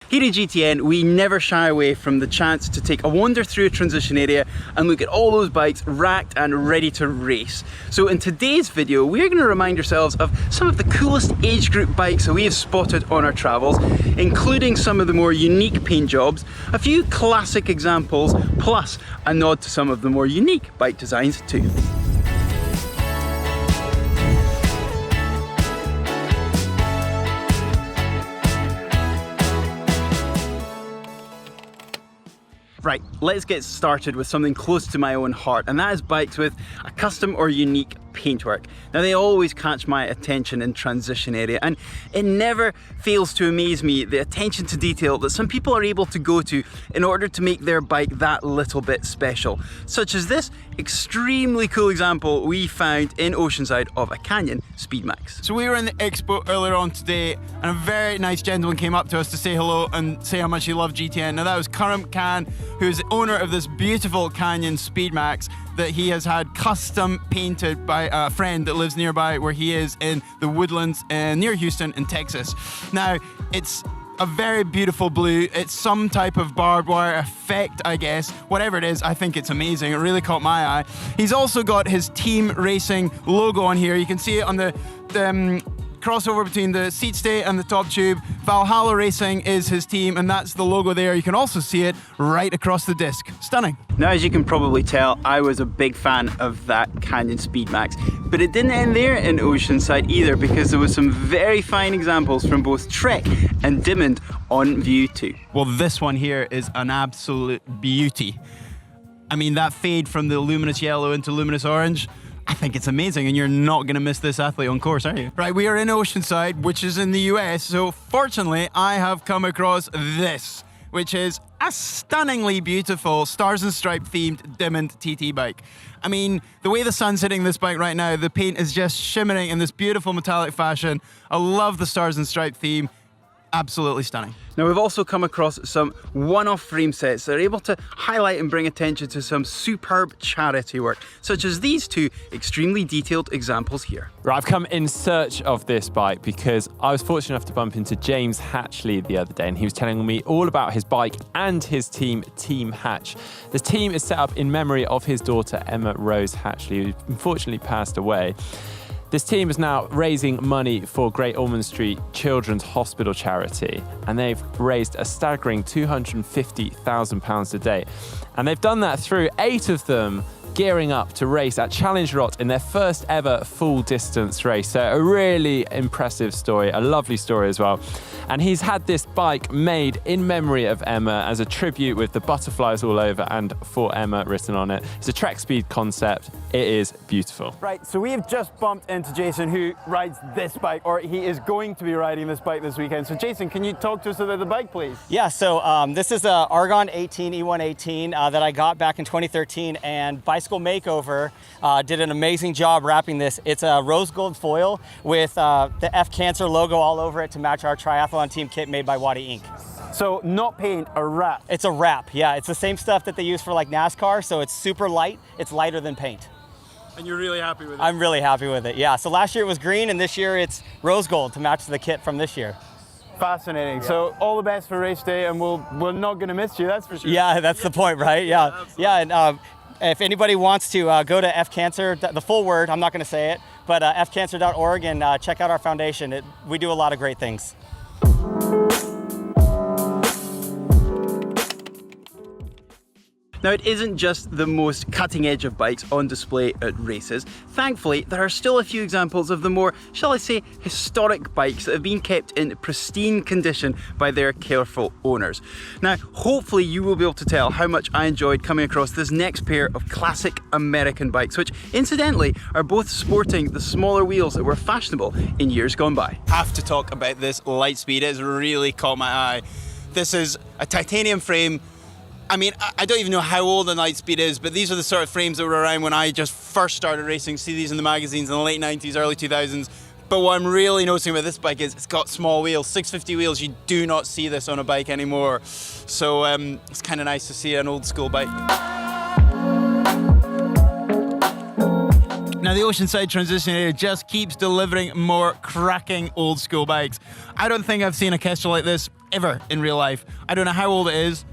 Here at GTN, we never shy away from the chance to take a wander through a transition area and look at all those bikes racked and ready to race. So in today's video, we're going to remind ourselves of some of the coolest age group bikes that we have spotted on our travels, including some of the more unique paint jobs, a few classic examples, plus a nod to some of the more unique bike designs too. Right, let's get started with something close to my own heart, and that is bikes with a custom or unique paintwork. Now, they always catch my attention in transition area, and it never fails to amaze me the attention to detail that some people are able to go to in order to make their bike that little bit special, such as this extremely cool example we found in Oceanside of a Canyon Speedmax. So we were in the expo earlier on today, and a very nice gentleman came up to us to say hello and say how much he loved GTN. Now, that was Karim Khan, who is the owner of this beautiful Canyon Speedmax that he has had custom painted by a friend that lives nearby where he is in the woodlands near Houston in Texas. Now, it's a very beautiful blue. It's some type of barbed wire effect, I guess. Whatever it is, I think it's amazing. It really caught my eye. He's also got his team racing logo on here. You can see it on the crossover between the seat stay and the top tube. Valhalla Racing is his team, and that's the logo there. You can also see it right across the disc. Stunning. Now, as you can probably tell, I was a big fan of that Canyon Speedmax, but it didn't end there in Oceanside either, because there was some very fine examples from both Trek and Diamond on view too. Well, this one here is an absolute beauty. I mean, that fade from the luminous yellow into luminous orange, I think it's amazing, and you're not going to miss this athlete on course, are you? Right, we are in Oceanside, which is in the US, so fortunately I have come across this, which is a stunningly beautiful Stars and Stripe themed Diamond TT bike. I mean, the way the sun's hitting this bike right now, the paint is just shimmering in this beautiful metallic fashion. I love the Stars and Stripe theme. Absolutely stunning. Now, we've also come across some one-off frame sets that are able to highlight and bring attention to some superb charity work, such as these two extremely detailed examples here. Right, I've come in search of this bike because I was fortunate enough to bump into James Hatchley the other day, and he was telling me all about his bike and his team, Team Hatch. The team is set up in memory of his daughter, Emma Rose Hatchley, who unfortunately passed away. This team is now raising money for Great Ormond Street Children's Hospital charity, and they've raised a staggering £250,000 to date. And they've done that through 8 of them gearing up to race at Challenge Rot in their first ever full distance race. So a really impressive story, a lovely story as well. And he's had this bike made in memory of Emma as a tribute with the butterflies all over and for Emma written on it. It's a Trek Speed concept. It is beautiful. Right, so we have just bumped into Jason, who rides this bike, or he is going to be riding this bike this weekend. So Jason, can you talk to us about the bike, please? Yeah, so this is a Argon 18 E118 that I got back in 2013, and Bicycle Makeover did an amazing job wrapping this. It's a rose gold foil with the F Cancer logo all over it to match our triathlon team kit made by Wadi Inc. So not paint, a wrap. It's a wrap, yeah. It's the same stuff that they use for like NASCAR, so it's super light. It's lighter than paint. And you're really happy with it? I'm really happy with it, yeah. So last year it was green, and this year it's rose gold to match the kit from this year. Fascinating. Yeah. So all the best for race day, and we're not going to miss you, that's for sure. Yeah, that's the point, right? Yeah, yeah. And if anybody wants to go to FCancer, the full word, I'm not going to say it, but fcancer.org, and check out our foundation. We do a lot of great things. Now, it isn't just the most cutting edge of bikes on display at races. Thankfully, there are still a few examples of the more, shall I say, historic bikes that have been kept in pristine condition by their careful owners. Now, hopefully you will be able to tell how much I enjoyed coming across this next pair of classic American bikes, which incidentally are both sporting the smaller wheels that were fashionable in years gone by. I have to talk about this Lightspeed. It has really caught my eye. This is a titanium frame. I mean, I don't even know how old a Lightspeed is, but these are the sort of frames that were around when I just first started racing. See these in the magazines in the late 90s, early 2000s. But what I'm really noticing about this bike is it's got small wheels, 650 wheels. You do not see this on a bike anymore. So it's kind of nice to see an old school bike. Now, the Oceanside transition area just keeps delivering more cracking old school bikes. I don't think I've seen a Kestrel like this ever in real life. I don't know how old it is,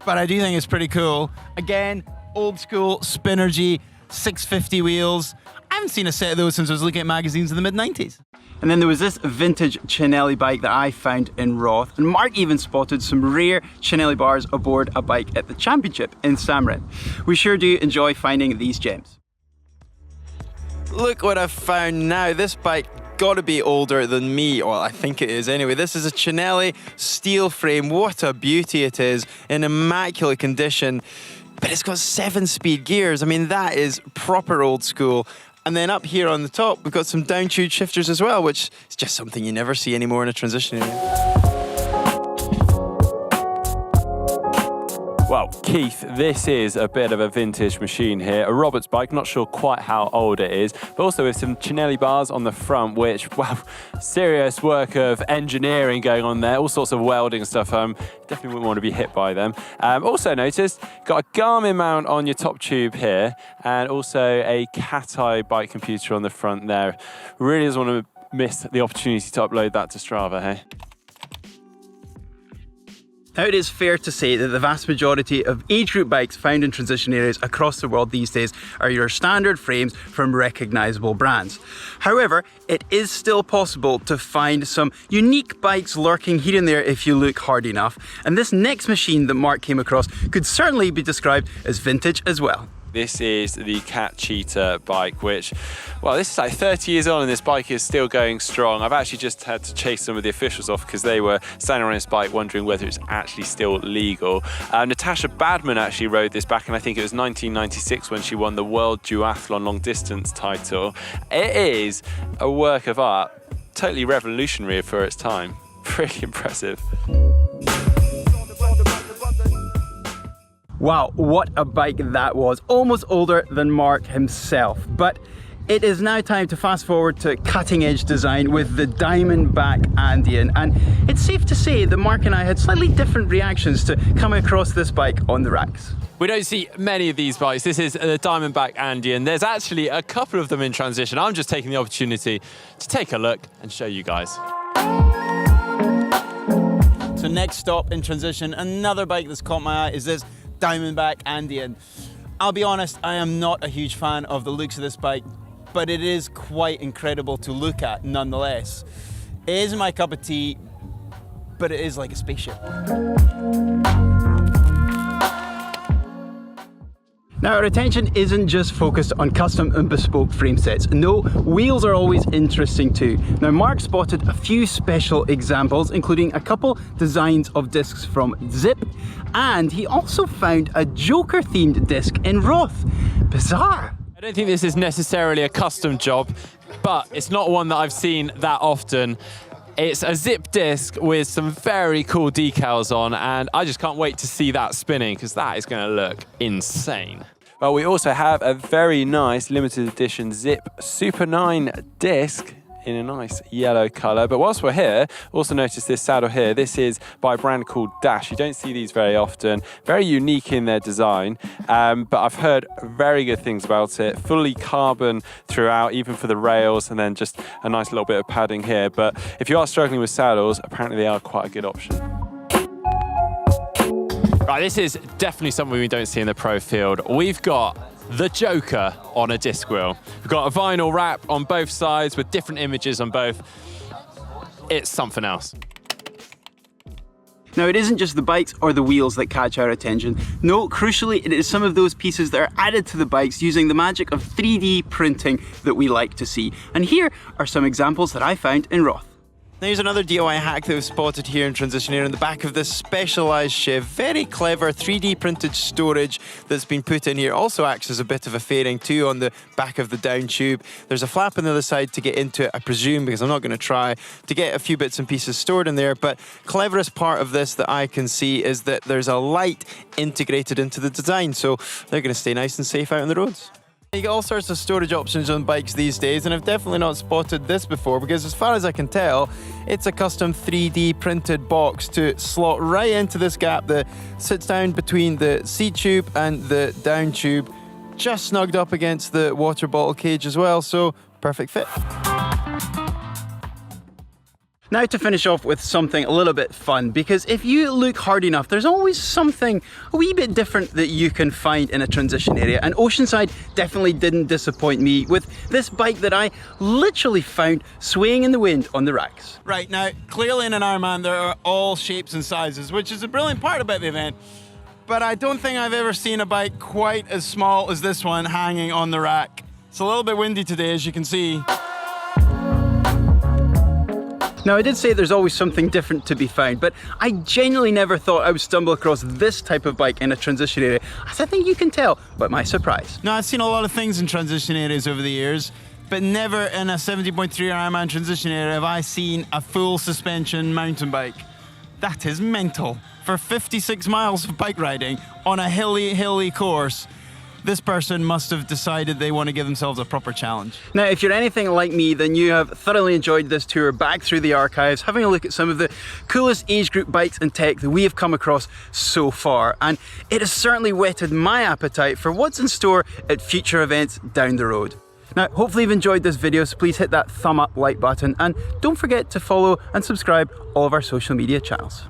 but I do think it's pretty cool. Again, old school Spinergy 650 wheels. I haven't seen a set of those since I was looking at magazines in the mid-90s. And then there was this vintage Cinelli bike that I found in Roth, and Mark even spotted some rare Cinelli bars aboard a bike at the championship in Samret. We sure do enjoy finding these gems. Look what I've found now. This bike gotta be older than me. Well, I think it is anyway. This is a Cinelli steel frame. What a beauty it is, in immaculate condition. But it's got 7-speed gears. I mean, that is proper old school. And then up here on the top, we've got some down tube shifters as well, which is just something you never see anymore in a transition area. Well, Keith, this is a bit of a vintage machine here. A Roberts bike, not sure quite how old it is, but also with some Cinelli bars on the front, which, well, serious work of engineering going on there, all sorts of welding stuff. Definitely wouldn't want to be hit by them. Also noticed, got a Garmin mount on your top tube here, and also a cat-eye bike computer on the front there. Really doesn't want to miss the opportunity to upload that to Strava, hey? Now, it is fair to say that the vast majority of age group bikes found in transition areas across the world these days are your standard frames from recognisable brands. However, it is still possible to find some unique bikes lurking here and there if you look hard enough. And this next machine that Mark came across could certainly be described as vintage as well. This is the Cat Cheetah bike, which, well, this is like 30 years on and this bike is still going strong. I've actually just had to chase some of the officials off because they were standing on this bike wondering whether it's actually still legal. Natasha Badman actually rode this back in, I think it was 1996 when she won the World Duathlon long distance title. It is a work of art, totally revolutionary for its time. Pretty impressive. Wow, what a bike that was. Almost older than Mark himself. But it is now time to fast forward to cutting edge design with the Diamondback Andean. And it's safe to say that Mark and I had slightly different reactions to coming across this bike on the racks. We don't see many of these bikes. This is the Diamondback Andean. There's actually a couple of them in transition. I'm just taking the opportunity to take a look and show you guys. So next stop in transition, another bike that's caught my eye is this Diamondback Andean. I'll be honest, I am not a huge fan of the looks of this bike, but it is quite incredible to look at nonetheless. It isn't my cup of tea, but it is like a spaceship. Now, our attention isn't just focused on custom and bespoke frame sets. No, wheels are always interesting too. Now, Mark spotted a few special examples, including a couple designs of discs from Zip, and he also found a Joker-themed disc in Roth. Bizarre. I don't think this is necessarily a custom job, but it's not one that I've seen that often. It's a Zip disc with some very cool decals on, and I just can't wait to see that spinning because that is going to look insane. Well, we also have a very nice limited edition Zip Super 9 disc in a nice yellow colour. But whilst we're here, also notice this saddle here. This is by a brand called Dash. You don't see these very often. Very unique in their design, but I've heard very good things about it. Fully carbon throughout, even for the rails, and then just a nice little bit of padding here. But if you are struggling with saddles, apparently they are quite a good option. Right, this is definitely something we don't see in the pro field. We've got the Joker on a disc wheel. We've got a vinyl wrap on both sides with different images on both. It's something else. Now, it isn't just the bikes or the wheels that catch our attention. No, crucially, it is some of those pieces that are added to the bikes using the magic of 3D printing that we like to see. And here are some examples that I found in Roth. Now, here's another DIY hack that we've spotted here in transition here in the back of this specialised Chev. Very clever 3D printed storage that's been put in here. Also acts as a bit of a fairing too on the back of the down tube. There's a flap on the other side to get into it, I presume, because I'm not going to try, to get a few bits and pieces stored in there. But cleverest part of this that I can see is that there's a light integrated into the design, so they're going to stay nice and safe out on the roads. You get all sorts of storage options on bikes these days, and I've definitely not spotted this before because as far as I can tell, it's a custom 3D printed box to slot right into this gap that sits down between the seat tube and the down tube, just snugged up against the water bottle cage as well, so perfect fit. Now to finish off with something a little bit fun, because if you look hard enough, there's always something a wee bit different that you can find in a transition area, and Oceanside definitely didn't disappoint me with this bike that I literally found swaying in the wind on the racks. Right, now clearly in an Ironman there are all shapes and sizes, which is a brilliant part about the event, but I don't think I've ever seen a bike quite as small as this one hanging on the rack. It's a little bit windy today, as you can see. Now I did say there's always something different to be found, but I genuinely never thought I would stumble across this type of bike in a transition area, as I think you can tell by my surprise. Now I've seen a lot of things in transition areas over the years, but never in a 70.3 Ironman transition area have I seen a full suspension mountain bike. That is mental. For 56 miles of bike riding on a hilly course, this person must have decided they want to give themselves a proper challenge. Now, if you're anything like me, then you have thoroughly enjoyed this tour back through the archives, having a look at some of the coolest age group bikes and tech that we have come across so far. And it has certainly whetted my appetite for what's in store at future events down the road. Now, hopefully you've enjoyed this video, so please hit that thumb up like button, and don't forget to follow and subscribe all of our social media channels.